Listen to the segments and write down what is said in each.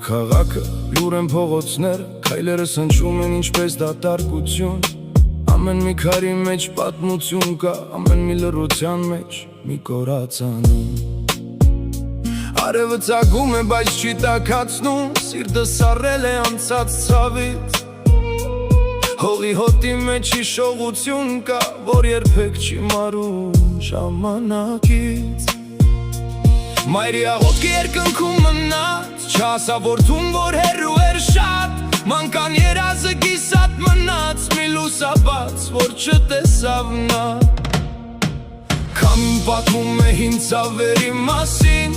քաղաքը, լուր են փողոցները, քայլերս հնչում են ինչպես դատարկություն։ Ամեն մի քարի մեջ պատմություն կա, ամեն մի լռության մեջ մի կորածանում։ Արևը ծագում է, բայց չի տաքացնում, սիրտը սառել է անցած ցավից։ Հողի հոտի մեջ հիշողություն կա, որ երբեք չի մարում ժամանակից։ Մայրի աղոթքի երկնքում մնաց, չհասավորթում, որ հեռու էր շատ։ Մանկան երազը կիսատ մնաց, մի լուսաբաց, որ չտեսավ նա։ Քամին պատմում է հին ցավերի մասին,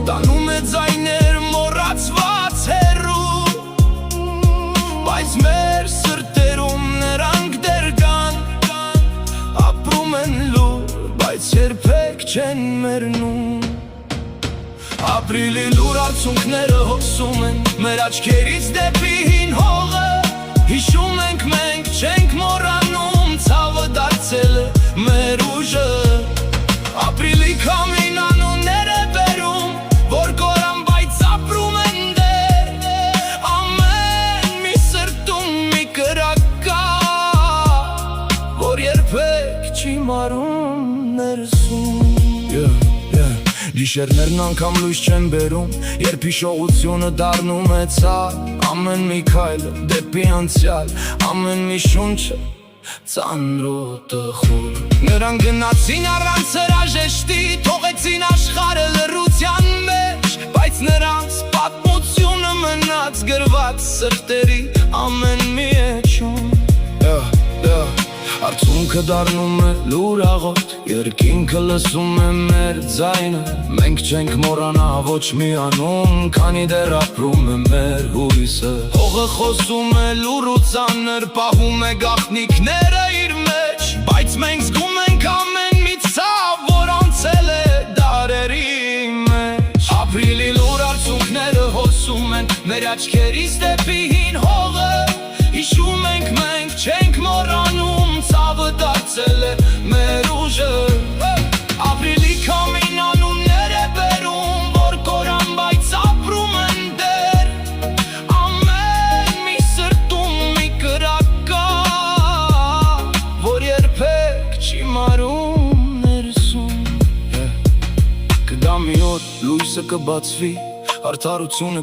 տանում է ձայներ մոռացված հեռու, բայց մեր սրտերում նրանք դեռ կան, ապրում են լուր, բայց երբեք չեն մեռնում։ Ապրիլի լուր արցունքները հոսում են մեր աչքերից դեպի հին հողը, հիշում ենք մենք, չենք մոռանում, ցավը դարձել է մեր ուժը։ Ապրիլի քամին անուններ է բերում, որ կորան, բայց ապրում են դեռ, ամեն մի սրտում մի կրակ կա, որ երբեք չի մարում ներսում։ Գիշերներն անգամ լույս չեն բերում, երբ հիշողությունը դառնում է ցավ, ամեն մի քայլը դեպի անցյալ, ամեն մի շունչը ծանր ու տխուր։ Նրանք գնացին առանց հրաժեշտի, թողեցին աշխարհը լռության մեջ, բայց նրանց պատմությունը մնաց գրված սրտերի ամեն մի էջում։ Արցունքը դառնում է լուր աղոթ, երկինքը լսում է մեր ձայնը, մենք չենք մոռանա ոչ մի անուն, քանի դեռ ապրում է մեր հույսը։ Հողը խոսում է լուր ու ծանր, պահում է գաղտնիքները իր մեջ, բայց մենք զգում ենք ամեն մի ցավ, որ անցել է դարերի մեջ։ Ապրիլի լուր արցունքները հոսում են մեր աչքերից դեպի հին հողը, հիշում ենք մենք, չենք մոռանում, ցավը դարձել է մեր ուժը։ Ապրիլի քամին անուններ է բերում, որ կորան, բայց ապրում են դեռ, ամեն մի սրտում մի կրակ կա, որ երբեք չի մարում ներսում։ Կգա մի օր լույսը կբացվի, արդարությունը